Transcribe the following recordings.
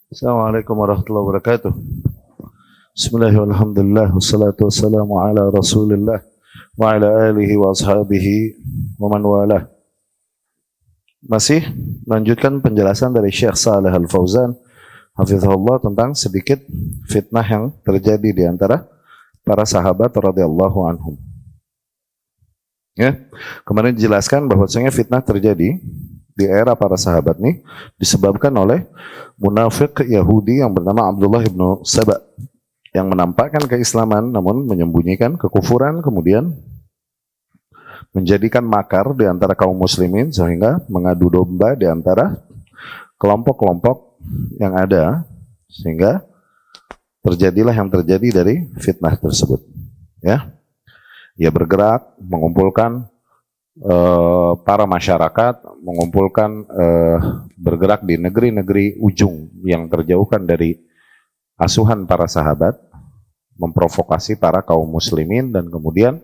Assalamualaikum warahmatullahi wabarakatuh. Bismillahirrahmanirrahim. Wassalatu wassalamu ala Rasulillah wa ala alihi wa ashabihi wa man walah. Masih melanjutkan penjelasan dari Syekh Shalih Al-Fauzan hafizahullah tentang sedikit fitnah yang terjadi di antara para sahabat radhiyallahu anhum. Ya, kemarin dijelaskan bahwasanya fitnah terjadi di era para sahabat ini disebabkan oleh munafik Yahudi yang bernama Abdullah ibnu Saba yang menampakkan keislaman namun menyembunyikan kekufuran, kemudian menjadikan makar di antara kaum muslimin sehingga mengadu domba di antara kelompok-kelompok yang ada, sehingga terjadilah yang terjadi dari fitnah tersebut. Ya, ia bergerak mengumpulkan para masyarakat, mengumpulkan bergerak di negeri-negeri ujung yang terjauhkan dari asuhan para sahabat, memprovokasi para kaum muslimin dan kemudian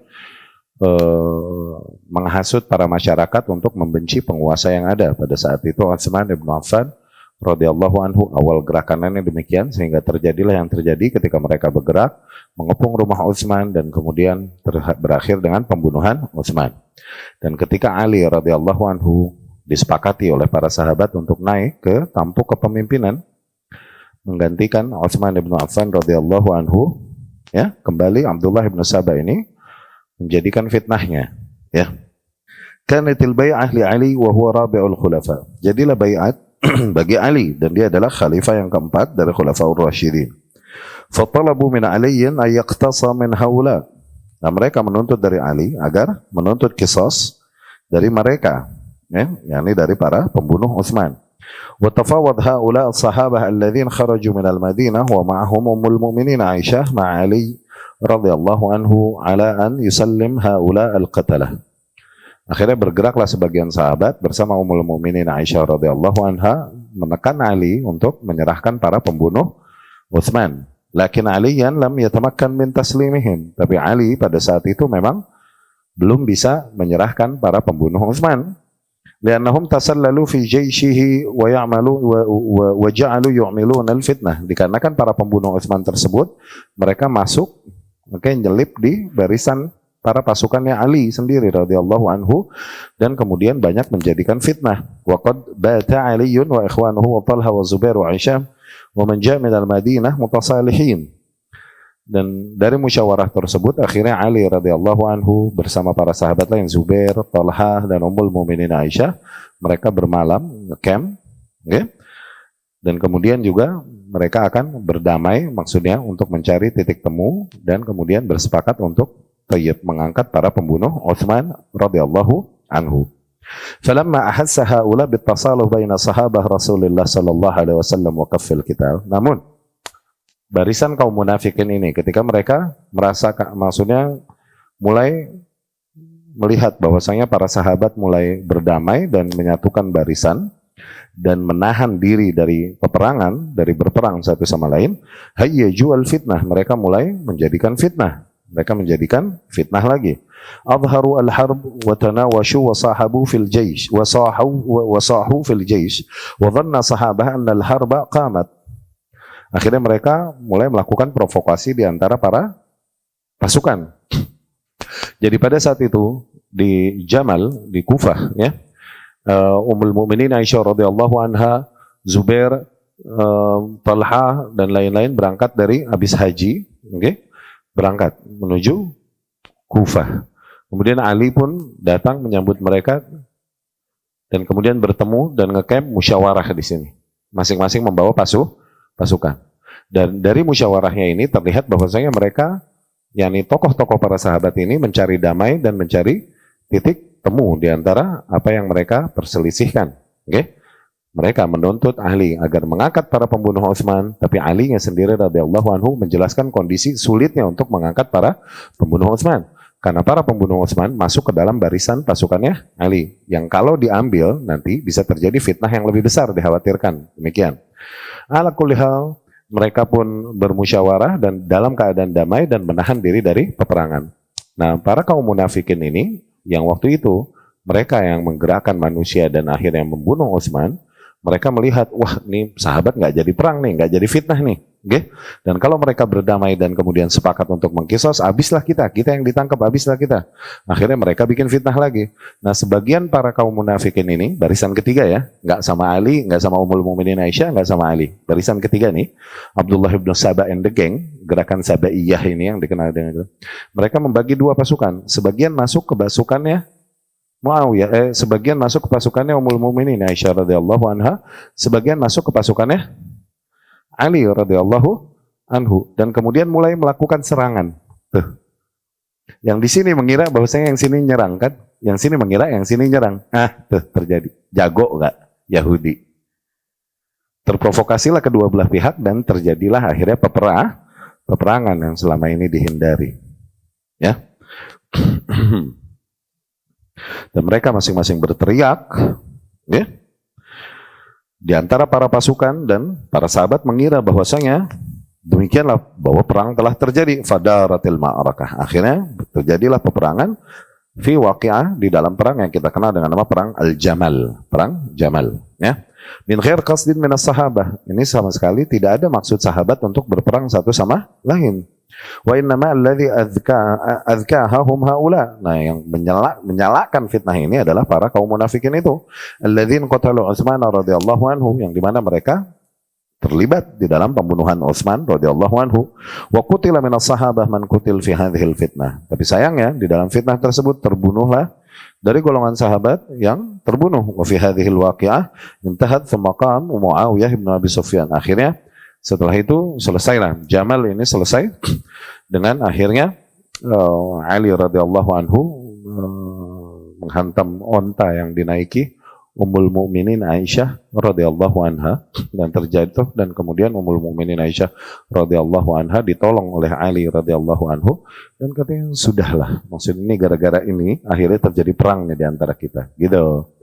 menghasut para masyarakat untuk membenci penguasa yang ada. Pada saat itu Utsman bin Affan radhiyallahu anhu awal gerakannya demikian, sehingga terjadilah yang terjadi ketika mereka bergerak mengepung rumah Utsman dan kemudian berakhir dengan pembunuhan Utsman. Dan ketika Ali radhiyallahu anhu disepakati oleh para sahabat untuk naik ke tampuk kepemimpinan menggantikan Utsman bin Affan radhiyallahu anhu, ya, kembali Abdullah bin Saba ini menjadikan fitnahnya, ya. Kanatil bai'ah li Ali wa huwa rabi'ul khulafa. Jadilah bai'at bagi Ali dan dia adalah khalifah yang keempat dari Khulafaur Rasyidin. Fatalabu min Aliyin ay yaqtasa min haula. Nah, mereka menuntut dari Ali agar menuntut qisas dari mereka, ya, yakni dari para pembunuh Utsman. Wa tafawad haula as-sahabah alladhin kharaju min al-Madinah wa ma'ahum ummul mu'minin Aisyah ma Ali radhiyallahu anhu ala an yusallim haula al-qatalah. Akhirnya bergeraklah sebagian sahabat bersama Ummul Mukminin Aisyah radhiyallahu anha menekan Ali untuk menyerahkan para pembunuh Utsman. Lakin Ali lam yatamakkan min taslimihim. Tapi Ali pada saat itu memang belum bisa menyerahkan para pembunuh Utsman. Liannahum tasallalu fi jayshihi wa ya'malu wa ja'alu yu'miluna al-fitnah. Dikarenakan para pembunuh Utsman tersebut mereka masuk, nyelip di barisan para pasukannya Ali sendiri radhiyallahu anhu dan kemudian banyak menjadikan fitnah. Wa qad bata Aliun wa ikhwanuhu wa Talha wa Zubair wa Aisyah wa man ja'a min al-Madinah mutasalihin. Dan dari musyawarah tersebut akhirnya Ali radhiyallahu anhu bersama para sahabat lain Zubair, Talha dan Ummul Mukminin Aisyah mereka bermalam ngecamp, okay? Dan kemudian juga mereka akan berdamai, maksudnya untuk mencari titik temu dan kemudian bersepakat untuk mengangkat para pembunuh Utsman radhiyallahu anhu. Falamma ahassa haula bitasaluh baina sahabah Rasulullah sallallahu alaihi wasallam wa kaffil qital. Namun barisan kaum munafikin ini ketika mereka merasa, maksudnya mulai melihat bahwasanya para sahabat mulai berdamai dan menyatukan barisan dan menahan diri dari peperangan, dari berperang satu sama lain, hayyaju al-fitnah, mereka mulai menjadikan fitnah. Mereka menjadikan fitnah lagi. Adharu al-harb wa tanawashu wa sahabu fil jaysh wa sahu fil jaysh wa dhanna sahabah anna al-harba qamat. Akhirnya mereka mulai melakukan provokasi di antara para pasukan. Jadi pada saat itu di Jamal, di Kufah, ya, Ummul Mukminin Aisyah radhiyallahu anha, Zubair, Talha dan lain-lain berangkat dari habis haji, okay? Berangkat menuju Kufah. Kemudian Ali pun datang menyambut mereka dan kemudian bertemu dan ngecamp musyawarah di sini. Masing-masing membawa pasukan. Dan dari musyawarahnya ini terlihat bahwasanya mereka, yakni tokoh-tokoh para sahabat ini mencari damai dan mencari titik temu di antara apa yang mereka perselisihkan. Okay? Mereka menuntut Ali agar mengangkat para pembunuh Utsman, tapi Ali-nya sendiri radhiyallahu anhu menjelaskan kondisi sulitnya untuk mengangkat para pembunuh Utsman. Karena para pembunuh Utsman masuk ke dalam barisan pasukannya Ali, yang kalau diambil nanti bisa terjadi fitnah yang lebih besar, dikhawatirkan. Demikian. Ala kulli hal, mereka pun bermusyawarah dan dalam keadaan damai dan menahan diri dari peperangan. Nah, para kaum munafikin ini yang waktu itu mereka yang menggerakkan manusia dan akhirnya membunuh Utsman, Mereka melihat, wah ini sahabat nggak jadi perang nih, nggak jadi fitnah nih. Okay? Dan kalau mereka berdamai dan kemudian sepakat untuk mengkisos, habislah kita yang ditangkap, habislah kita. Akhirnya mereka bikin fitnah lagi. Nah, sebagian para kaum munafikin ini, barisan ketiga ya, nggak sama Ali, nggak sama Ummul Mukminin Aisyah, nggak sama Ali. Barisan ketiga nih, Abdullah ibn Saba and the gang, gerakan Sabaiyah ini yang dikenal dengan itu. Mereka membagi dua pasukan. Sebagian masuk ke pasukannya Muawiyah, sebagian masuk ke pasukannya Ummul Mukminin Aisyah radhiyallahu anha, sebagian masuk ke pasukannya Ali radhiyallahu anhu, dan kemudian mulai melakukan serangan. Tuh. Yang di sini mengira bahwasanya yang sini nyerang kan, yang sini mengira yang sini nyerang. Tuh terjadi. Jago enggak Yahudi? Terprovokasilah kedua belah pihak dan terjadilah akhirnya peperangan yang selama ini dihindari. Ya. Dan mereka masing-masing berteriak, ya. Di antara para pasukan dan para sahabat mengira bahwasanya demikianlah bahwa perang telah terjadi. Fadaratil ma'arakah. Akhirnya terjadilah peperangan fi waqi'ah, di dalam perang yang kita kenal dengan nama perang Al-Jamal, perang Jamal, ya. Min ghair qasdin minas sahabah. Ini sama sekali tidak ada maksud sahabat untuk berperang satu sama lain. Wa innama alladhi azkaha hum haula. Nah, yang menyalakan fitnah ini adalah para kaum munafikin itu. Alladzin qatalu Utsman radhiyallahu anhu, yang dimana mereka terlibat di dalam pembunuhan Utsman radhiyallahu anhu. Wa qutila minas sahabah man qutil fi hadhil fitnah. Tapi sayangnya di dalam fitnah tersebut terbunuhlah dari golongan sahabat yang terbunuh. Wa fi hadhil waqi'ah intahat thumma qam Muawiyah bin Abi Sufyan. Akhirnya setelah itu selesailah Jamal ini, selesai dengan akhirnya Ali radhiyallahu anhu menghantam onta yang dinaiki Ummul Mukminin Aisyah radhiyallahu anha, dan terjatuh, dan kemudian Ummul Mukminin Aisyah radhiyallahu anha ditolong oleh Ali radhiyallahu anhu, dan katanya sudahlah, maksud ini gara-gara ini akhirnya terjadi perang di antara kita, gitu.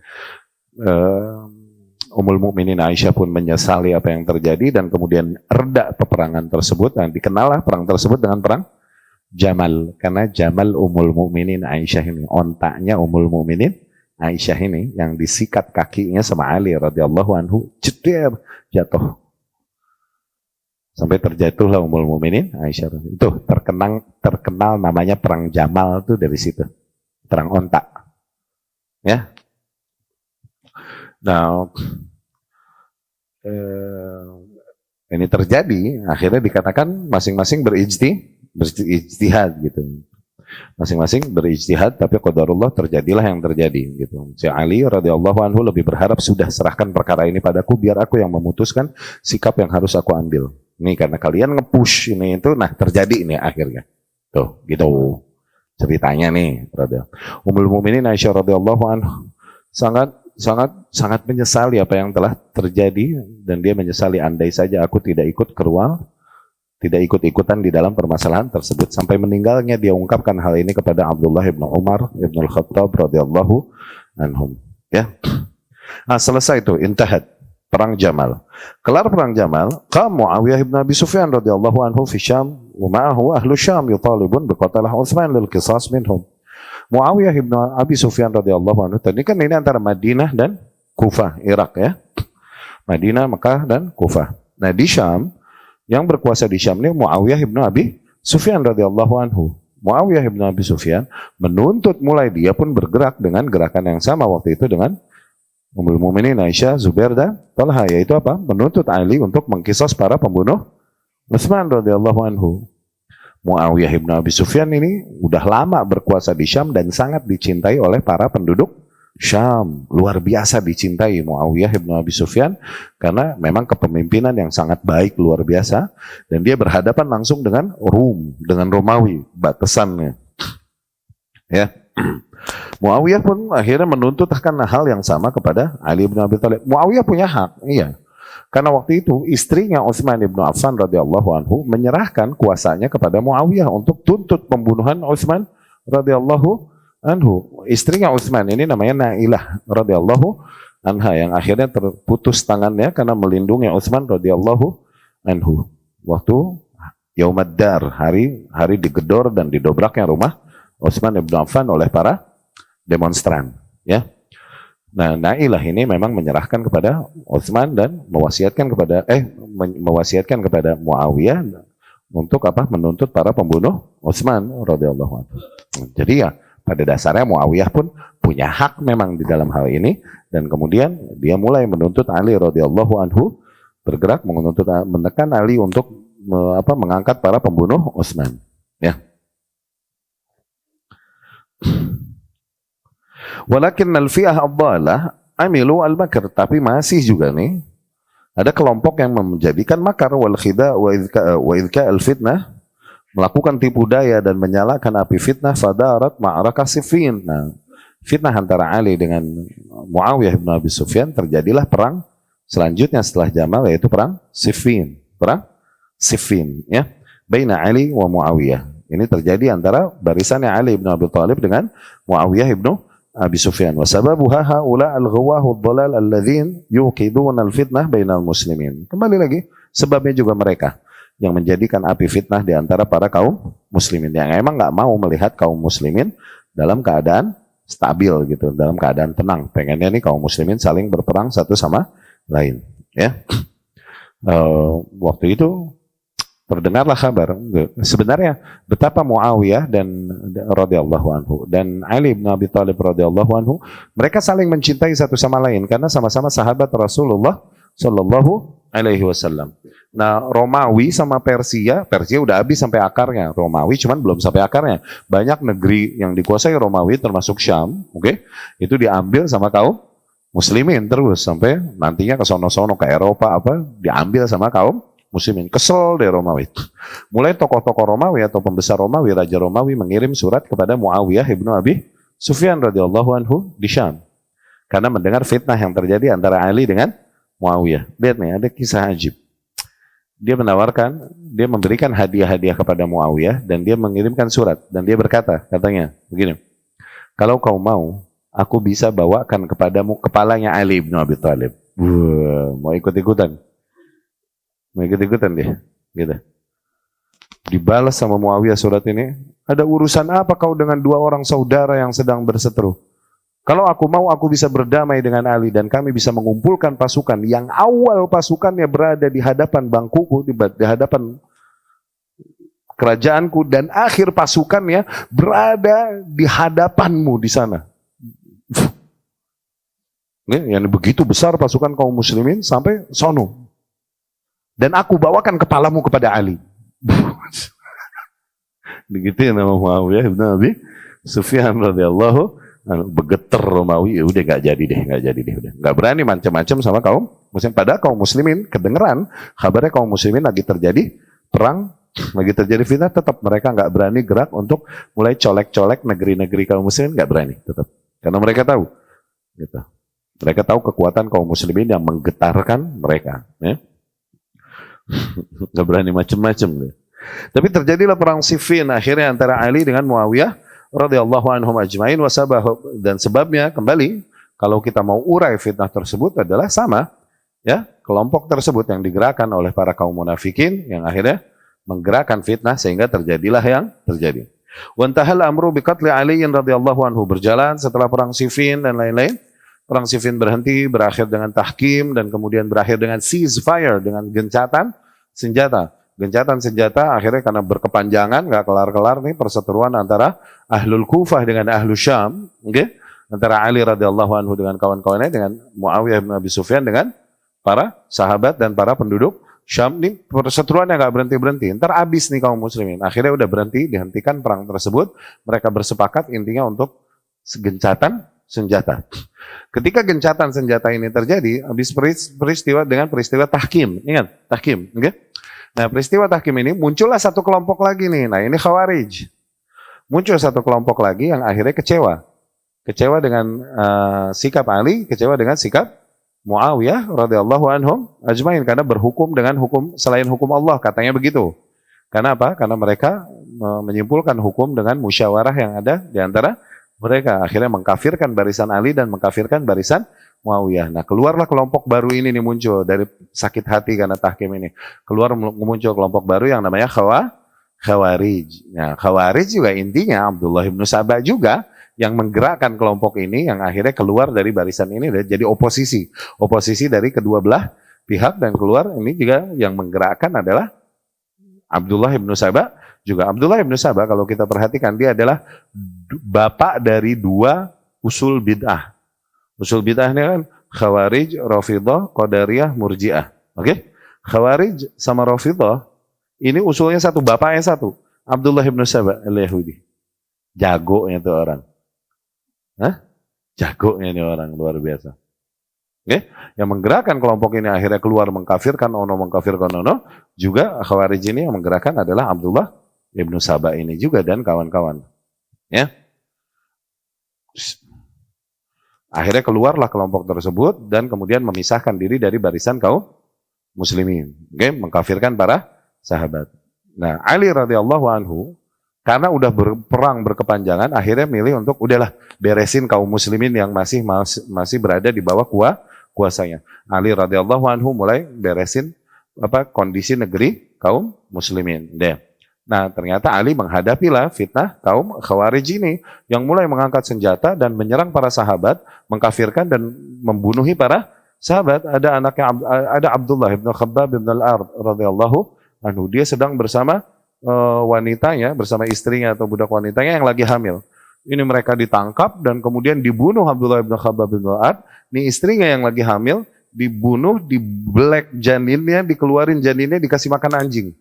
Ummul Mukminin Aisyah pun menyesali apa yang terjadi, dan kemudian reda peperangan tersebut, dan dikenallah perang tersebut dengan perang Jamal, karena Jamal Ummul Mukminin Aisyah ini, ontaknya Ummul Mukminin Aisyah ini yang disikat kakinya sama Ali radhiyallahu anhu, ceder, jatuh. Sampai terjatuhlah Ummul Mukminin Aisyah. Itu terkenal namanya perang Jamal itu dari situ. Perang ontak. Ya. Nah, ini terjadi, akhirnya dikatakan masing-masing berijtihad gitu. Masing-masing berijtihad, tapi qadarullah, terjadilah yang terjadi gitu. Si Ali radhiyallahu anhu lebih berharap, sudah serahkan perkara ini padaku, biar aku yang memutuskan sikap yang harus aku ambil. Ini karena kalian nge-push ini itu, nah terjadi ini akhirnya. Tuh, gitu. Ceritanya nih, Ummul Mukminin Aisyah radhiyallahu anhu sangat menyesali apa yang telah terjadi, dan dia menyesali andai saja aku tidak ikut-ikutan di dalam permasalahan tersebut. Sampai meninggalnya dia ungkapkan hal ini kepada Abdullah ibn Umar ibn al-Khattab radhiyallahu anhum. Ya. Nah, selesai itu, intahat perang Jamal. Kelar perang Jamal, qam Muawiyah ibn Abi Sufyan radhiyallahu anhu fi Syam wa ma'ahu ahlu Syam yutalibun biqatalah Utsman lil qisas minhum. Muawiyah ibn Abi Sufyan radhiyallahu anhu, tadi kan ini antara Madinah dan Kufah, Irak ya. Madinah, Mekah dan Kufah. Nah, di Syam, yang berkuasa di Syam ini Muawiyah ibn Abi Sufyan radhiyallahu anhu. Muawiyah ibn Abi Sufyan menuntut, mulai dia pun bergerak dengan gerakan yang sama waktu itu dengan Ummul Mukminin Aisyah, Zubair dan Talha, yaitu apa? Menuntut Ali untuk mengkisos para pembunuh Utsman radhiyallahu anhu. Muawiyah ibn Abi Sufyan ini udah lama berkuasa di Syam dan sangat dicintai oleh para penduduk Syam. Luar biasa dicintai Muawiyah ibn Abi Sufyan karena memang kepemimpinan yang sangat baik, luar biasa, dan dia berhadapan langsung dengan dengan Romawi, batasannya. Ya. Muawiyah pun akhirnya menuntut akan hal yang sama kepada Ali bin Abi Thalib. Muawiyah punya hak, iya. Karena waktu itu istrinya Utsman bin Affan radhiyallahu anhu menyerahkan kuasanya kepada Muawiyah untuk tuntut pembunuhan Utsman radhiyallahu anhu. Istrinya Utsman ini namanya Nailah radhiyallahu anha, yang akhirnya terputus tangannya karena melindungi Utsman radhiyallahu anhu. Waktu Yaumad Dar, hari digedor dan didobraknya rumah Utsman bin Affan oleh para demonstran, ya. Nah, Nailah ini memang menyerahkan kepada Utsman dan mewasiatkan kepada Muawiyah untuk apa? Menuntut para pembunuh Utsman radhiyallahu anhu. Jadi ya pada dasarnya Muawiyah pun punya hak memang di dalam hal ini, dan kemudian dia mulai menuntut Ali radhiyallahu anhu, bergerak menekan Ali untuk mengangkat para pembunuh Utsman. Ya. Walakin al-fi'ah ad-dhalah amilu al-makr, tapi masih juga nih ada kelompok yang menjadikan makar wal khida wa idka al-fitnah, melakukan tipu daya dan menyalakan api fitnah, fadarat ma'rakah Siffin. Nah, fitnah antara Ali dengan Muawiyah bin Abi Sufyan, terjadilah perang selanjutnya setelah Jamal, yaitu perang Siffin. Perang Siffin, ya. Baina Ali wa Muawiyah. Ini terjadi antara barisannya Ali bin Abi Thalib dengan Muawiyah bin Abi Sufyan. Wa sababuha haula al-ghawahu ad-dhalal alladzin yuqiduna al-fitnah bainal muslimin. Kembali lagi, sebabnya juga mereka yang menjadikan api fitnah di antara para kaum muslimin, yang emang nggak mau melihat kaum muslimin dalam keadaan stabil gitu, dalam keadaan tenang. Pengennya nih kaum muslimin saling berperang satu sama lain. Ya, waktu itu terdengarlah kabar sebenarnya betapa Muawiyah dan radhiyallahu anhu dan Ali bin Abi Thalib radhiyallahu anhu, mereka saling mencintai satu sama lain karena sama-sama sahabat Rasulullah Shallallahu Alaihi Wasallam. Nah, Romawi sama Persia udah habis sampai akarnya. Romawi cuman belum sampai akarnya. Banyak negeri yang dikuasai Romawi termasuk Syam, itu diambil sama kaum muslimin terus sampai nantinya ke sono-sono ke Eropa diambil sama kaum muslimin. Kesel deh Romawi. Mulai tokoh-tokoh Romawi atau pembesar Romawi, Raja Romawi mengirim surat kepada Muawiyah ibnu Abi Sufyan radhiyallahu anhu di Syam karena mendengar fitnah yang terjadi antara Ali dengan Muawiyah. Lihat nih, ada kisah ajib. Dia memberikan hadiah-hadiah kepada Muawiyah dan dia mengirimkan surat dan dia berkata, katanya begini, kalau kau mau, aku bisa bawakan kepadamu kepalanya Ali bin Abi Thalib. Mau ikut-ikutan dia, gitu. Dibalas sama Muawiyah surat ini, ada urusan apa kau dengan dua orang saudara yang sedang berseteru? Kalau aku mau, aku bisa berdamai dengan Ali dan kami bisa mengumpulkan pasukan yang awal pasukannya berada di hadapan bangkuku, di hadapan kerajaanku, dan akhir pasukannya berada di hadapanmu di sana. Ini yang begitu besar pasukan kaum muslimin sampai sono. Dan aku bawakan kepalamu kepada Ali. Begitu ya nama Muawiyah ibn Abi Sufyan radhiyallahu anhu. Begeter Romawi, ya udah nggak jadi deh, udah nggak berani macam-macam sama kaum muslimin. Padahal kaum muslimin kedengeran kabarnya kaum muslimin lagi terjadi perang, lagi terjadi fitnah, tetap mereka nggak berani gerak untuk mulai colek-colek negeri-negeri kaum muslimin, nggak berani tetap, karena mereka tahu, gitu. Mereka tahu kekuatan kaum muslimin yang menggetarkan mereka, ya. Nggak berani macam-macam deh. Tapi terjadilah perang Siffin akhirnya antara Ali dengan Muawiyah radhiyallahu anhum ajmain dan sebabnya kembali kalau kita mau urai fitnah tersebut adalah sama, ya, kelompok tersebut yang digerakkan oleh para kaum munafikin yang akhirnya menggerakkan fitnah sehingga terjadilah yang terjadi. Wa intahal amru biqatli Ali radhiyallahu anhu, berjalan setelah perang Siffin dan lain-lain. Perang Siffin berhenti, berakhir dengan tahkim dan kemudian berakhir dengan ceasefire, dengan gencatan senjata. Gencatan senjata akhirnya karena berkepanjangan, nggak kelar-kelar nih perseteruan antara Ahlul Kufah dengan Ahlul Syam, antara Ali radhiyallahu anhu dengan kawan-kawannya, dengan Muawiyah bin Abi Sufyan dengan para sahabat dan para penduduk Syam. Nih perseteruan yang nggak berhenti-berhenti. Ntar habis nih kaum muslimin. Akhirnya udah berhenti, dihentikan perang tersebut. Mereka bersepakat intinya untuk gencatan senjata. Ketika gencatan senjata ini terjadi, habis peristiwa tahkim. Ingat, tahkim, Nah, peristiwa tahkim ini muncullah satu kelompok lagi nih. Nah, ini Khawarij. Muncul satu kelompok lagi yang akhirnya kecewa. Kecewa dengan sikap Ali, kecewa dengan sikap Muawiyah radhiyallahu anhum ajmain karena berhukum dengan hukum selain hukum Allah, katanya begitu. Karena apa? Karena mereka menyimpulkan hukum dengan musyawarah yang ada di antara mereka. Akhirnya mengkafirkan barisan Ali dan mengkafirkan barisan Muawiyah. Nah, keluarlah kelompok baru ini nih muncul dari sakit hati karena tahkim ini. Keluar muncul kelompok baru yang namanya Khawarij. Nah, Khawarij juga intinya Abdullah bin Sabah juga yang menggerakkan kelompok ini yang akhirnya keluar dari barisan ini dan jadi oposisi dari kedua belah pihak, dan keluar ini juga yang menggerakkan adalah Abdullah ibnu Saba. Juga Abdullah ibnu Saba kalau kita perhatikan dia adalah bapak dari dua usul bid'ah. Usul bid'ah ini kan Khawarij, Rafidhah, Qadariyah, Murji'ah. Oke? Khawarij sama Rafidhah ini usulnya satu, bapaknya satu. Abdullah ibnu Saba al-Yahudi. Jagonya itu orang. Hah? Jagonya ini orang luar biasa. Oke? Yang menggerakkan kelompok ini akhirnya keluar mengkafirkan ono. Juga Khawarij ini yang menggerakkan adalah Abdullah ibnu Saba ini juga dan kawan-kawan. Ya. Akhirnya keluarlah kelompok tersebut dan kemudian memisahkan diri dari barisan kaum muslimin. Oke? Mengkafirkan para sahabat. Nah, Ali radhiyallahu anhu karena udah berperang berkepanjangan, akhirnya milih untuk udahlah beresin kaum muslimin yang masih berada di bawah kuasanya. Ali radhiyallahu anhu mulai beresin kondisi negeri kaum muslimin. Nah, ternyata Ali menghadapilah fitnah kaum Khawarij ini yang mulai mengangkat senjata dan menyerang para sahabat, mengkafirkan dan membunuhi para sahabat. Ada anaknya, ada Abdullah ibn Khabbab ibn al-Ard radhiyallahu anhu. Dia sedang bersama wanitanya, bersama istrinya atau budak wanitanya yang lagi hamil. Ini mereka ditangkap dan kemudian dibunuh Abdullah ibn Khabbab ibn al-Ard. Ini istrinya yang lagi hamil dibunuh, dibelek janinnya, dikeluarin janinnya, dikasih makan anjing.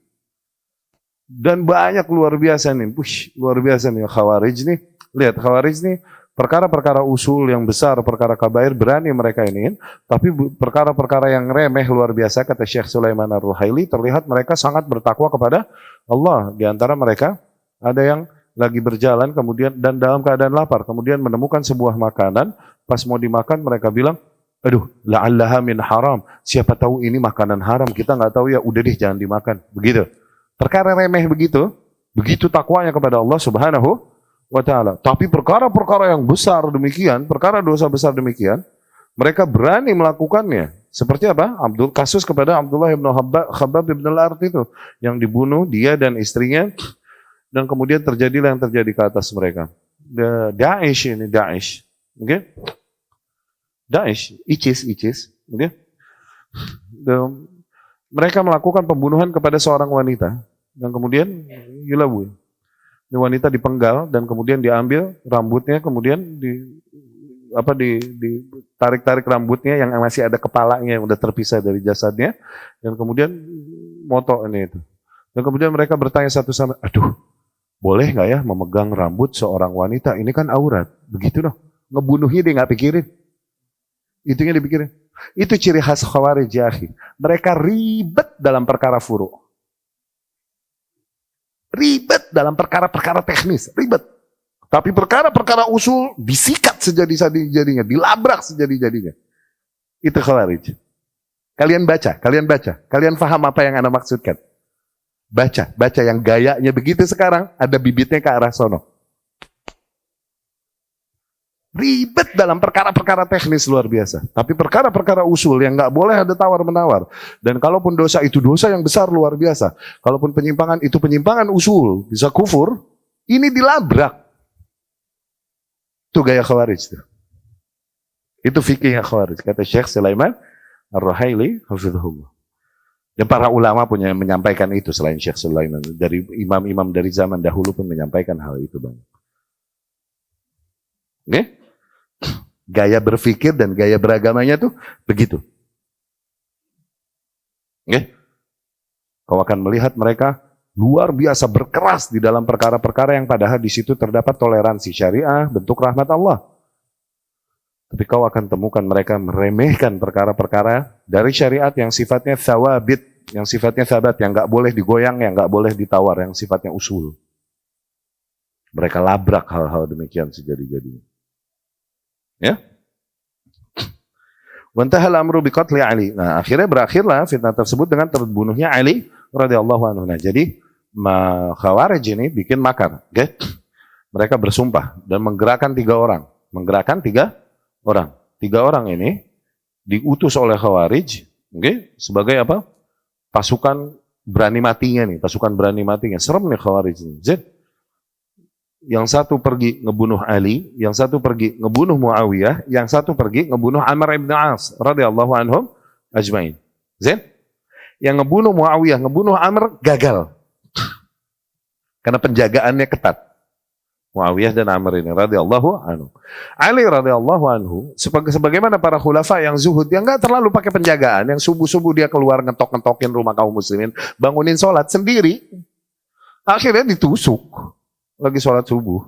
Dan banyak luar biasa nih, luar biasa nih Khawarij nih. Lihat Khawarij nih, perkara-perkara usul yang besar, perkara kabair berani mereka ini, tapi perkara-perkara yang remeh luar biasa kata Syekh Sulaiman Ar-Ruhaili terlihat mereka sangat bertakwa kepada Allah. Di antara mereka ada yang lagi berjalan kemudian dan dalam keadaan lapar, kemudian menemukan sebuah makanan, pas mau dimakan mereka bilang, aduh, la'allaha min haram. Siapa tahu ini makanan haram, kita nggak tahu ya, udah deh jangan dimakan. Begitu. Perkara remeh begitu takwanya kepada Allah Subhanahu wa taala. Tapi perkara-perkara yang besar demikian, perkara dosa besar demikian, mereka berani melakukannya. Seperti apa? Kasus kepada Abdullah ibn Khabbab ibn al-Ard itu yang dibunuh dia dan istrinya dan kemudian terjadilah yang terjadi ke atas mereka. Daesh ini Daesh. Oke? Okay? Daesh, ISIS, oke? Okay? Mereka melakukan pembunuhan kepada seorang wanita dan kemudian gila bu, ini wanita dipenggal dan kemudian diambil rambutnya, kemudian ditarik-tarik rambutnya yang masih ada kepalanya yang udah terpisah dari jasadnya dan kemudian moto ini itu. Dan kemudian mereka bertanya satu sama, aduh, boleh nggak ya memegang rambut seorang wanita? Ini kan aurat, begitu dong. Ngebunuhnya dia nggak pikirin. Itunya dipikirin. Itu ciri khas Khawarij ya akhi. Mereka ribet dalam perkara furu. Ribet dalam perkara-perkara teknis, ribet. Tapi perkara-perkara usul disikat sejadi-jadinya, dilabrak sejadi-jadinya. Itu Khawarij. Kalian baca. Kalian paham apa yang Anda maksudkan? Baca yang gayanya begitu sekarang, ada bibitnya ke arah sono. Ribet dalam perkara-perkara teknis luar biasa. Tapi perkara-perkara usul yang nggak boleh ada tawar-menawar. Dan kalaupun dosa itu dosa yang besar luar biasa. Kalaupun penyimpangan itu penyimpangan usul, bisa kufur, ini dilabrak. Itu gaya Khawarij. Itu fikih Khawarij. Kata Syekh Sulaiman Ar-Ruhaili, hafizahullah. Dan para ulama punya menyampaikan itu selain Syekh Sulaiman. Dari imam-imam dari zaman dahulu pun menyampaikan hal itu banyak. Oke? Okay? Gaya berpikir dan gaya beragamanya tuh begitu. Oke? Okay? Kau akan melihat mereka luar biasa berkeras di dalam perkara-perkara yang padahal di situ terdapat toleransi syariah, bentuk rahmat Allah. Tapi kau akan temukan mereka meremehkan perkara-perkara dari syariat yang sifatnya thawabit, yang sifatnya sabat, yang nggak boleh digoyang, yang nggak boleh ditawar, yang sifatnya usul. Mereka labrak hal-hal demikian sejadi-jadinya. Ya. Wantahal amru biqatli Ali. Nah, akhirnya berakhirlah fitnah tersebut dengan terbunuhnya Ali radhiyallahu anhu. Nah, jadi Khawarij ini bikin makar, okay? Mereka bersumpah dan menggerakkan 3 orang. Tiga orang ini diutus oleh Khawarij, okay? Sebagai apa? Pasukan berani matinya nih, pasukan berani matinya. Serem nih Khawarij ini. yang satu pergi ngebunuh Ali, yang satu pergi ngebunuh Muawiyah, yang satu pergi ngebunuh Amr ibn As radhiyallahu anhum ajmain. Zain? Yang ngebunuh Muawiyah, ngebunuh Amr gagal. Karena penjagaannya ketat. Muawiyah dan Amr ini radhiyallahu anhu. Ali radhiyallahu anhu sebagaimana para khulafa yang zuhud, yang enggak terlalu pakai penjagaan, yang subuh-subuh dia keluar ngetok-ngetokin rumah kaum muslimin, bangunin sholat sendiri. Akhirnya ditusuk lagi sholat subuh.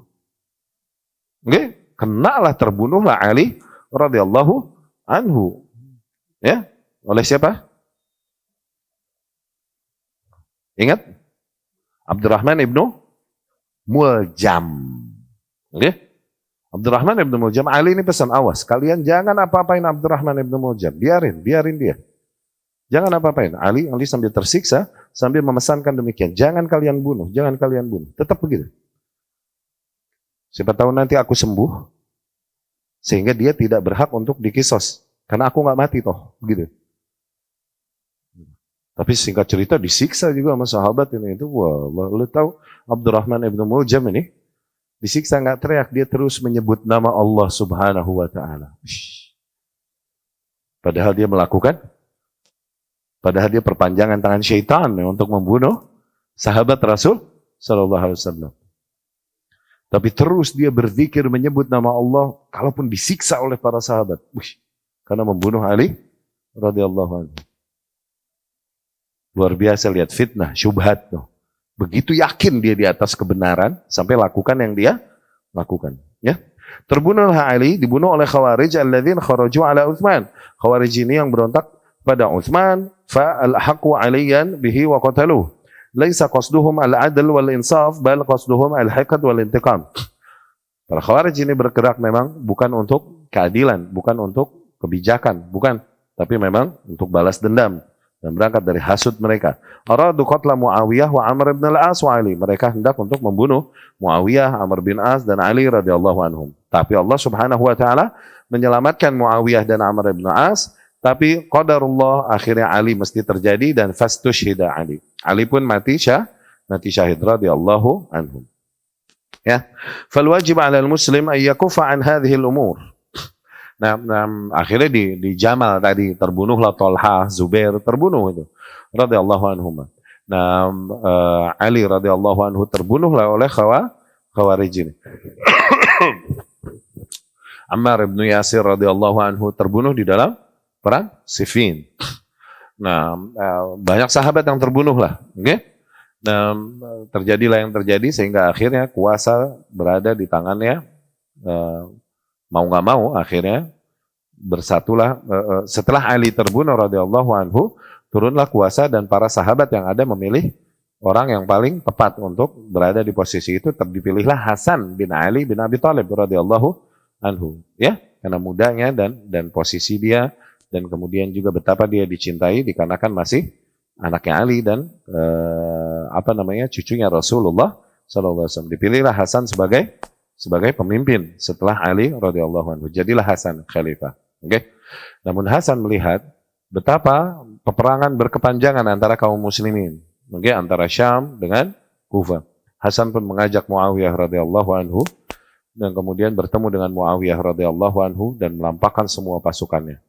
Oke, kenalah terbunuhlah Ali radhiyallahu anhu. Ya, oleh siapa? Ingat? Abdurrahman ibnu Muljam. Oke? Abdurrahman ibnu Muljam, Ali ini pesan, awas, kalian jangan apa-apain Abdurrahman ibnu Muljam. Biarin dia. Jangan apa-apain. Ali sambil tersiksa, sambil memesankan demikian. Jangan kalian bunuh. Tetap begitu. Siapa tahu nanti aku sembuh, sehingga dia tidak berhak untuk dikisos. Karena aku nggak mati toh. Begitu. Tapi singkat cerita disiksa juga sama sahabat ini. Itu, wah, lu tahu Abdurrahman ibnu Muljam ini, disiksa nggak teriak, dia terus menyebut nama Allah subhanahu wa ta'ala. Padahal dia perpanjangan tangan syaitan untuk membunuh sahabat Rasul sallallahu alaihi wasallam. Tapi terus dia berzikir menyebut nama Allah kalaupun disiksa oleh para sahabat. Karena membunuh Ali radhiyallahu anhu. Luar biasa, lihat fitnah, syubhat tuh. Begitu yakin dia di atas kebenaran sampai lakukan yang dia lakukan, ya. Terbunuhlah Ali, dibunuh oleh Khawarij alladzina kharaju ala Utsman. Khawarij ini yang berontak pada Utsman, fa al-haqu aliyan bihi wa qataluh. Laisa qasduhum al-adl wal insaf, bal qasduhum al-hiqd wal intiqam. Para Khawarij ini bergerak memang bukan untuk keadilan, bukan untuk kebijakan, bukan, tapi memang untuk balas dendam dan berangkat dari hasud mereka. Aradu qatla Muawiyah wa Amr ibn al-As wa Ali. Mereka hendak untuk membunuh Muawiyah, Amr bin As dan Ali radhiyallahu anhum. Tapi Allah Subhanahu wa taala menyelamatkan Muawiyah dan Amr bin As, tapi qadarullah akhirnya Ali mesti terjadi dan fastushhida Ali. Ali pun mati syahid radhiyallahu anhum. Ya. Fal wajib 'ala al-muslim an yakuffa an hadhihi al-umur. Nah, akhirnya di Jamal tadi terbunuhlah Tolha, Zubair terbunuh itu radhiyallahu anhum. Nah, Ali radhiyallahu anhu terbunuhlah oleh Khawarij ini. Ammar bin Yasir radhiyallahu anhu terbunuh di dalam perang Siffin. Nah, banyak sahabat yang terbunuh lah, okay? Nah, terjadilah yang terjadi sehingga akhirnya kuasa berada di tangannya. Mau nggak mau akhirnya bersatulah setelah Ali terbunuh radhiyallahu anhu, turunlah kuasa dan para sahabat yang ada memilih orang yang paling tepat untuk berada di posisi itu. Dipilihlah Hasan bin Ali bin Abi Thalib radhiyallahu anhu, ya, karena mudanya dan posisi dia dan kemudian juga betapa dia dicintai dikarenakan masih anaknya Ali dan cucunya Rasulullah sallallahu alaihi wasallam. Dipilihlah Hasan sebagai pemimpin setelah Ali radhiyallahu anhu. Jadilah Hasan khalifah. Okay? Namun Hasan melihat betapa peperangan berkepanjangan antara kaum muslimin, okay? Antara Syam dengan Kufah. Hasan pun mengajak Muawiyah radhiyallahu anhu dan kemudian bertemu dengan Muawiyah radhiyallahu anhu dan melampahkan semua pasukannya.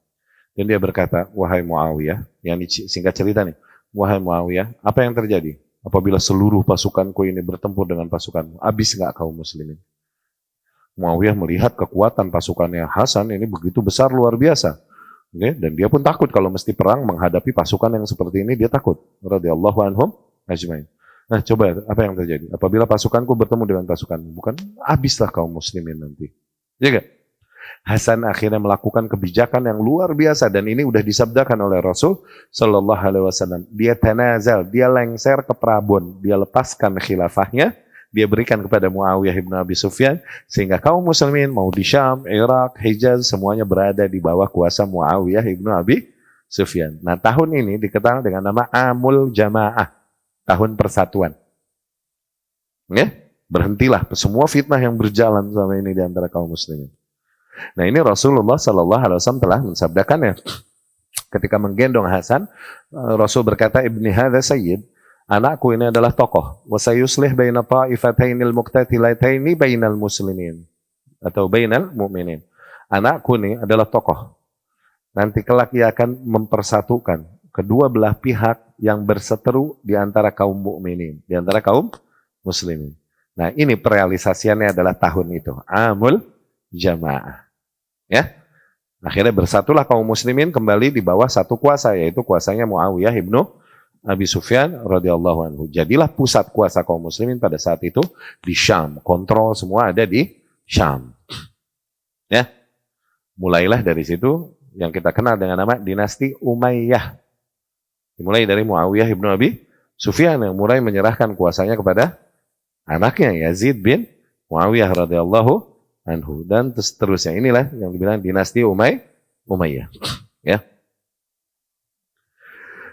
Dan dia berkata, wahai Muawiyah, yang singkat cerita nih, wahai Muawiyah, apa yang terjadi apabila seluruh pasukanku ini bertempur dengan pasukanmu? Habis nggak kaum muslimin? Muawiyah melihat kekuatan pasukannya Hasan ini begitu besar, luar biasa. Okay? Dan dia pun takut kalau mesti perang menghadapi pasukan yang seperti ini, dia takut. Radhiyallahu anhum ajmain. Nah, coba apa yang terjadi? Apabila pasukanku bertemu dengan pasukanmu, bukan habislah kaum muslimin nanti. Ya gak? Hasan akhirnya melakukan kebijakan yang luar biasa dan ini udah disabdakan oleh Rasul sallallahu alaihi wasallam. Dia tanazal, dia lengser ke Prabon, dia lepaskan khilafahnya. Dia berikan kepada Muawiyah ibn Abi Sufyan sehingga kaum muslimin mau di Syam, Irak, Hijaz semuanya berada di bawah kuasa Muawiyah ibn Abi Sufyan. Nah, tahun ini dikenal dengan nama Amul Jamaah, tahun persatuan. Ya, berhentilah semua fitnah yang berjalan selama ini di antara kaum muslimin. Nah, ini Rasulullah sallallahu alaihi wasallam telah mensabdakannya. Ketika menggendong Hasan, Rasul berkata, "Ibni hadza sayyid." Anakku ini adalah tokoh. Wa sayuslih baina ta'ifatainil muqtatilataini bainal muslimin atau bainal mu'minin. Anakku ini adalah tokoh. Nanti kelak ia akan mempersatukan kedua belah pihak yang berseteru di antara kaum mukminin, di antara kaum muslimin. Nah, ini perealisasiannya adalah tahun itu, Amul Jamaah. Ya. Akhirnya bersatulah kaum muslimin kembali di bawah satu kuasa, yaitu kuasanya Muawiyah ibnu Abi Sufyan radhiyallahu anhu. Jadilah pusat kuasa kaum muslimin pada saat itu di Syam. Kontrol semua ada di Syam. Ya. Mulailah dari situ yang kita kenal dengan nama dinasti Umayyah. Dimulai dari Muawiyah ibnu Abi Sufyan yang mulai menyerahkan kuasanya kepada anaknya Yazid bin Muawiyah radhiyallahu anhu, dan seterusnya. Inilah yang dibilang dinasti Umayyah. Ya.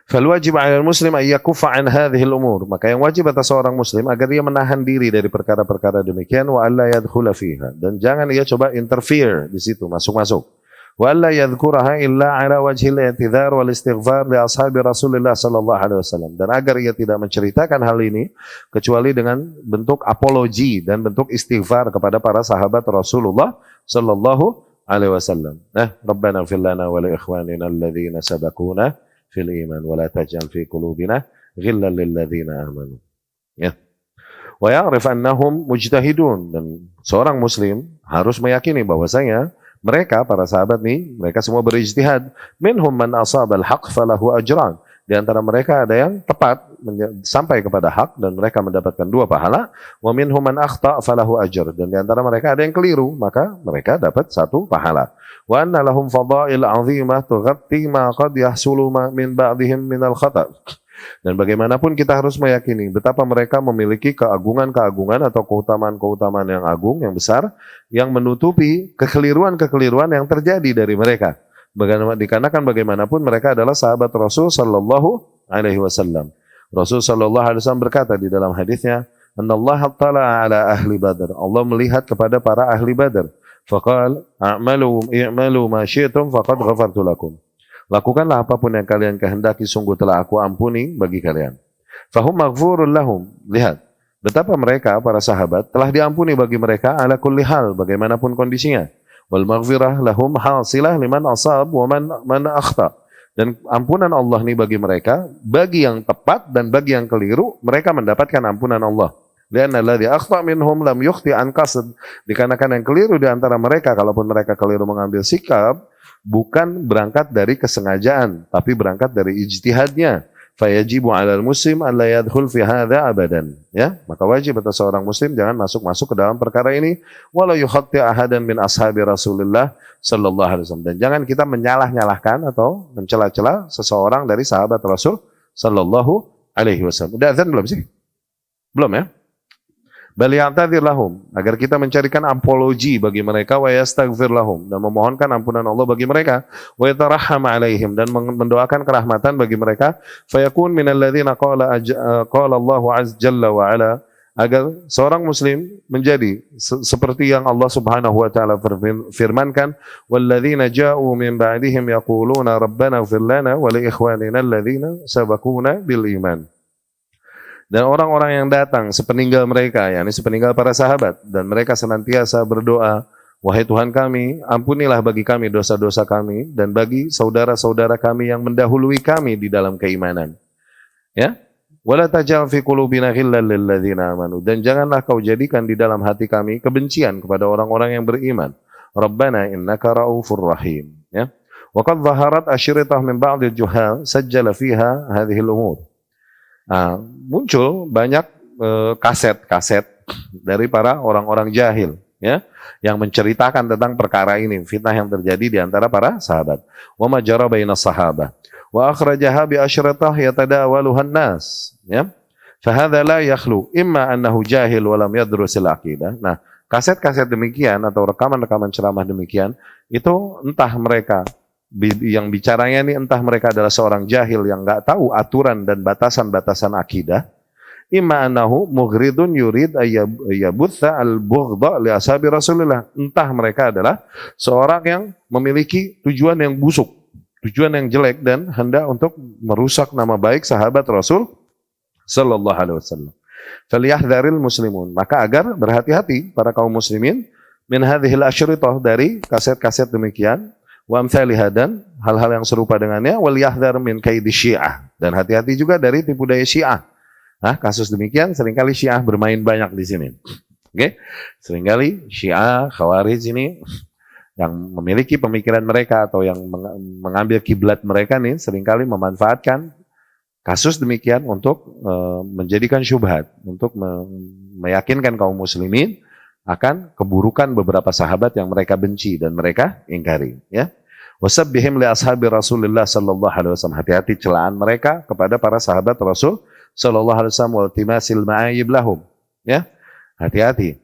Fal wajib 'alal muslim ay yakuffa an hadhihi al-umur. Maka yang wajib atas seorang muslim agar dia menahan diri dari perkara-perkara demikian, wa alla yadkhula fiha, dan jangan ia coba interfere di situ, masuk-masuk. Wa alla yadhkuraha illa 'ala wajhil i'tidhar wal istighfar li ashabi Rasulillah sallallahu alaihi wasallam. Dan agar ia tidak menceritakan hal ini kecuali dengan bentuk apologi dan bentuk istighfar kepada para sahabat Rasulullah sallallahu alaihi wasallam. Rabbana ighfir lana wa li ikhwanina alladhina sabaquna fil iman wa la taj'al fi qulubina ghillan lil ladzina amanu. Ya. Wa ya'rif annahum mujtahidun, dan seorang muslim harus meyakini bahwasanya mereka para sahabat nih, mereka semua berijtihad. Minhum man asabal haqq falahu ajran. Di antara mereka ada yang tepat sampai kepada hak dan mereka mendapatkan 2 pahala. Wa minhum man akhta falahu ajr. Dan di antara mereka ada yang keliru, maka mereka dapat 1 pahala. Wa anna lahum fadail 'azimah tughatti ma qad yahsulu min ba'dihim min al-khata'. Dan bagaimanapun kita harus meyakini betapa mereka memiliki keagungan-keagungan atau keutamaan-keutamaan yang agung, yang besar, yang menutupi kekeliruan-kekeliruan yang terjadi dari mereka. Dikarenakan bagaimanapun mereka adalah sahabat Rasul sallallahu alaihi wasallam. Rasul sallallahu alaihi wasallam berkata di dalam hadisnya, "Anallaha tala ala ahli Badr." Allah melihat kepada para ahli Badr. Faqal, "I'malu ma syi'tum faqad ghafartu lakum." Lakukanlah apapun yang kalian kehendaki, sungguh telah aku ampuni bagi kalian. Fahum maghfurun lahum. Lihat, betapa mereka, para sahabat, telah diampuni bagi mereka ala kulli hal, bagaimanapun kondisinya. Wal maghfirah lahum hasilah liman asab wa man akhta. Dan ampunan Allah ini bagi mereka, bagi yang tepat dan bagi yang keliru, mereka mendapatkan ampunan Allah. Lianna alladhi akhta minhum lam yukhti an qasd. Dikarenakan yang keliru di antara mereka, kalaupun mereka keliru mengambil sikap, bukan berangkat dari kesengajaan, tapi berangkat dari ijtihadnya. Fayajibu 'alal muslim an la yadkhul fi hadza abadan. Ya, maka wajib atas seorang muslim jangan masuk-masuk ke dalam perkara ini, wala yukhatti ahadan min ashabi Rasulillah sallallahu alaihi wasallam. Dan jangan kita menyalah-nyalahkan atau mencela-cela seseorang dari sahabat Rasul sallallahu alaihi wasallam. Udah azan belum sih? Belum ya? Bal ya'tadzir lahum, agar kita mencarikan apologi bagi mereka, wa yastaghfir lahum, dan memohonkan ampunan Allah bagi mereka, wa yatarahham alaihim, dan mendoakan kerahmatan bagi mereka, fayakun minal ladzina qala Allahu azza jalla wa ala, agar seorang muslim menjadi seperti yang Allah Subhanahu wa taala firmankan, walladzina ja'u min ba'dihim yaquluna rabbana ighfir lana wa li ikhwanina alladzina sabaquna bil iman. Dan orang-orang yang datang sepeninggal mereka, yakni sepeninggal para sahabat, dan mereka senantiasa berdoa, wahai Tuhan kami, ampunilah bagi kami dosa-dosa kami, dan bagi saudara-saudara kami yang mendahului kami di dalam keimanan. Ya, wala taj'al fi qulubina ghillan lil ladzina amanu, dan janganlah kau jadikan di dalam hati kami kebencian kepada orang-orang yang beriman. Rabbana innaka raufur rahim. Ya, wa qad dhaharat asyritah min ba'd al-juhal sajjala fiha hadhihi al-umur. Muncul banyak kaset-kaset dari para orang-orang jahil, ya, yang menceritakan tentang perkara ini, fitnah yang terjadi di antara para sahabat. Wa ma jara bainas sahabah wa akhrajaha bi asyratah yatadawaluhan nas, ya. Fa hadza la yakhlu imma annahu jahil wa lam yadrusil aqidah. Nah, kaset-kaset demikian atau rekaman-rekaman ceramah demikian itu entah mereka yang bicaranya ini, entah mereka adalah seorang jahil yang nggak tahu aturan dan batasan-batasan akidah, imma annahu mughridun yurid ayyabutha al-bughdha li ashabi Rasulillah, entah mereka adalah seorang yang memiliki tujuan yang busuk, tujuan yang jelek dan hendak untuk merusak nama baik sahabat Rasul sallallahu alaihi wasallam. Falyahdharil muslimun, maka agar berhati-hati para kaum muslimin min hadhil asyritah, dari kaset-kaset demikian, wa amsalihha, dan hal-hal yang serupa dengannya, wal yahdhar min kaidi syiah, dan hati-hati juga dari tipu daya Syiah. Nah, kasus demikian seringkali Syiah bermain banyak di sini. Oke, seringkali Syiah, Khawarij ini yang memiliki pemikiran mereka atau yang mengambil kiblat mereka nih seringkali memanfaatkan kasus demikian untuk menjadikan syubhat, untuk meyakinkan kaum muslimin akan keburukan beberapa sahabat yang mereka benci dan mereka ingkari. Ya, wasabbihim li ashabi Rasulullah sallallahu alaihi wasallam, hati-hati celaan mereka kepada para sahabat Rasul sallallahu alaihi wasallam, wal timasil ma'ayib lahum. Ya, hati-hati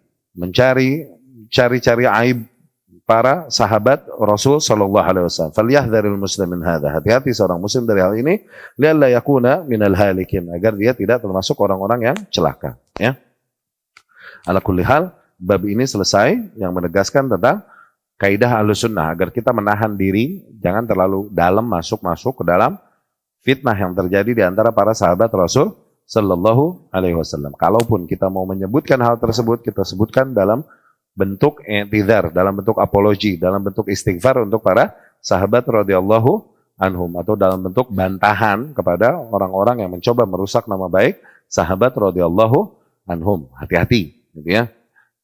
cari-cari aib para sahabat Rasul sallallahu alaihi wasallam. Falyahdharil muslimin hadza, hati-hati seorang muslim dari hal ini, lialla yakuna minal halikin, agar dia tidak termasuk orang-orang yang celaka, ya. Ala kulli hal, bab ini selesai yang menegaskan tentang kaidah Ahlussunnah agar kita menahan diri, jangan terlalu dalam masuk ke dalam fitnah yang terjadi di antara para sahabat Rasul sallallahu alaihi wasallam. Kalaupun kita mau menyebutkan hal tersebut, kita sebutkan dalam bentuk i'tidhar, dalam bentuk apologi, dalam bentuk istighfar untuk para sahabat radhiyallahu anhum, atau dalam bentuk bantahan kepada orang-orang yang mencoba merusak nama baik sahabat radhiyallahu anhum. Hati-hati, gitu ya.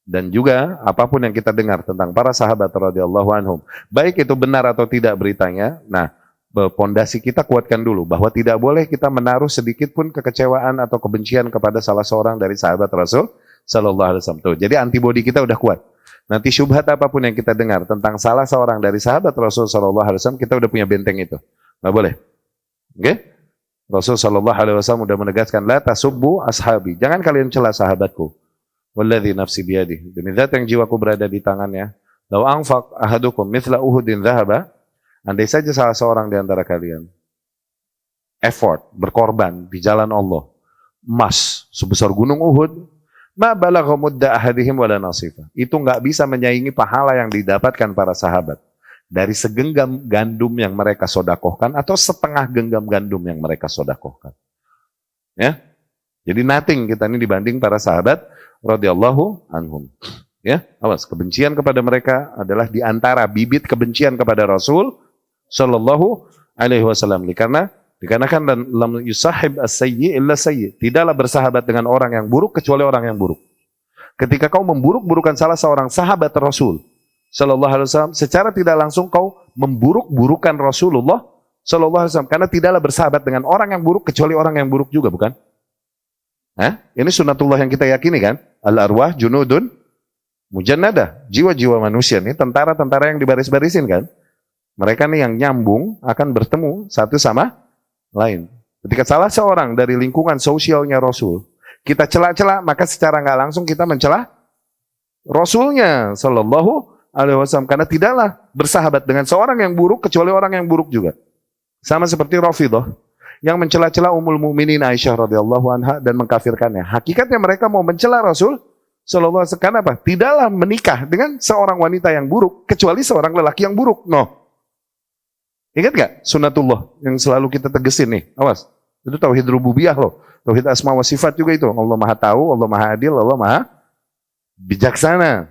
Dan juga apapun yang kita dengar tentang para sahabat radhiyallahu anhum, baik itu benar atau tidak beritanya, nah, pondasi kita kuatkan dulu bahwa tidak boleh kita menaruh sedikit pun kekecewaan atau kebencian kepada salah seorang dari sahabat Rasul sallallahu alaihi wasallam. Tuh, jadi antibodi kita udah kuat. Nanti syubhat apapun yang kita dengar tentang salah seorang dari sahabat Rasul sallallahu alaihi wasallam, kita udah punya benteng itu. Nggak boleh. Oke? Rasul sallallahu alaihi wasallam udah menegaskan, la tasubbu ashabi. Jangan kalian cela sahabatku. Walladzi nafsi biyadihi. Demi zat yang jiwaku berada di tangannya. Lau anfaq ahadukum mithla Uhudin dhahaba. Andai saja salah seorang di antara kalian effort, berkorban di jalan Allah, emas sebesar gunung Uhud, ma balagha mudda ahadihim wala nasifa. Itu nggak bisa menyaingi pahala yang didapatkan para sahabat dari segenggam gandum yang mereka sodakohkan atau setengah genggam gandum yang mereka sodakohkan. Ya, jadi nothing kita ini dibanding para sahabat radhiyallahu anhum. Ya, awas, kebencian kepada mereka adalah di antara bibit kebencian kepada Rasul sallallahu alaihi wasallam. Dikarenakan lam yusahib as-sayyi illa sayyi. Tidaklah bersahabat dengan orang yang buruk kecuali orang yang buruk. Ketika kau memburuk-burukan salah seorang sahabat Rasul sallallahu alaihi wasallam, secara tidak langsung kau memburuk-burukan Rasulullah sallallahu alaihi wasallam, karena tidaklah bersahabat dengan orang yang buruk kecuali orang yang buruk juga, bukan? Ini sunnatullah yang kita yakini kan? Al-arwah junudun mujannadah. Jiwa-jiwa manusia ini tentara-tentara yang dibaris-barisin kan? Mereka nih yang nyambung akan bertemu satu sama lain. Ketika salah seorang dari lingkungan sosialnya Rasul, kita celak-celak, maka secara nggak langsung kita mencela Rasulnya sallallahu alaihi wasallam, karena tidaklah bersahabat dengan seorang yang buruk kecuali orang yang buruk juga. Sama seperti Rafidhah yang mencela-cela Ummul Mukminin Aisyah radhiyallahu anha dan mengkafirkannya. Hakikatnya mereka mau mencela Rasul sallallahu alaihi wasallam, karena apa? Tidaklah menikah dengan seorang wanita yang buruk kecuali seorang lelaki yang buruk. No. Ingat gak sunnatullah yang selalu kita tegesin nih? Awas, itu tauhid rububiyah loh. Tauhid asma wa sifat juga itu. Allah maha tahu, Allah maha adil, Allah maha bijaksana.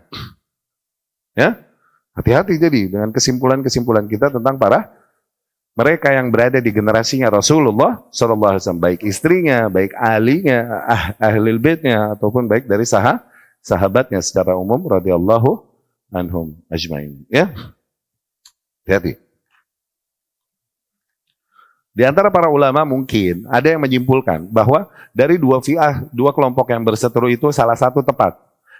Ya, hati-hati jadi dengan kesimpulan-kesimpulan kita tentang para mereka yang berada di generasinya Rasulullah sallallahu alaihi wasallam, baik istrinya, baik ahlinya, ahlul baitnya, ataupun baik dari sahabatnya secara umum radhiyallahu anhum ajmain. Ya, hati-hati. Di antara para ulama mungkin ada yang menyimpulkan bahwa dari dua kelompok yang berseteru itu salah satu tepat.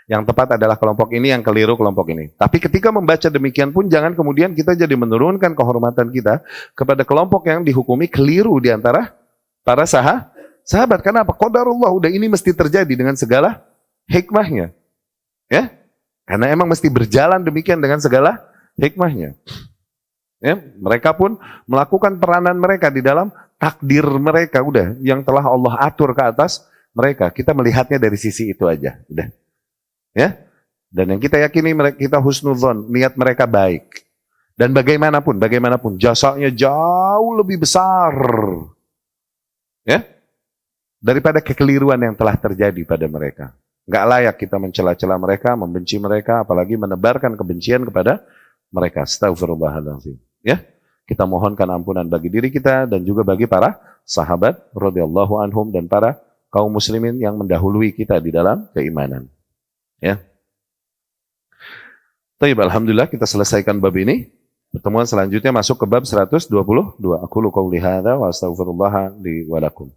Yang tepat adalah kelompok ini, yang keliru kelompok ini. Tapi ketika membaca demikian pun jangan kemudian kita jadi menurunkan kehormatan kita kepada kelompok yang dihukumi keliru di antara para sahabat. Karena apa? Qadarullah, udah ini mesti terjadi dengan segala hikmahnya. Ya? Karena emang mesti berjalan demikian dengan segala hikmahnya. Ya, mereka pun melakukan peranan mereka di dalam takdir mereka, udah yang telah Allah atur ke atas mereka. Kita melihatnya dari sisi itu aja, udah. Ya. Dan yang kita yakini kita husnudzon, niat mereka baik. Dan bagaimanapun jasanya jauh lebih besar. Ya. daripada kekeliruan yang telah terjadi pada mereka. Nggak layak kita mencela-cela mereka, membenci mereka, apalagi menebarkan kebencian kepada mereka. Astagfirullahaladzim. Ya, kita mohonkan ampunan bagi diri kita dan juga bagi para sahabat radhiyallahu anhum dan para kaum muslimin yang mendahului kita di dalam keimanan. Ya. Baik, alhamdulillah kita selesaikan bab ini. Pertemuan selanjutnya masuk ke bab 122. Aku qouli hadza wa astaghfirullah li wa lakum.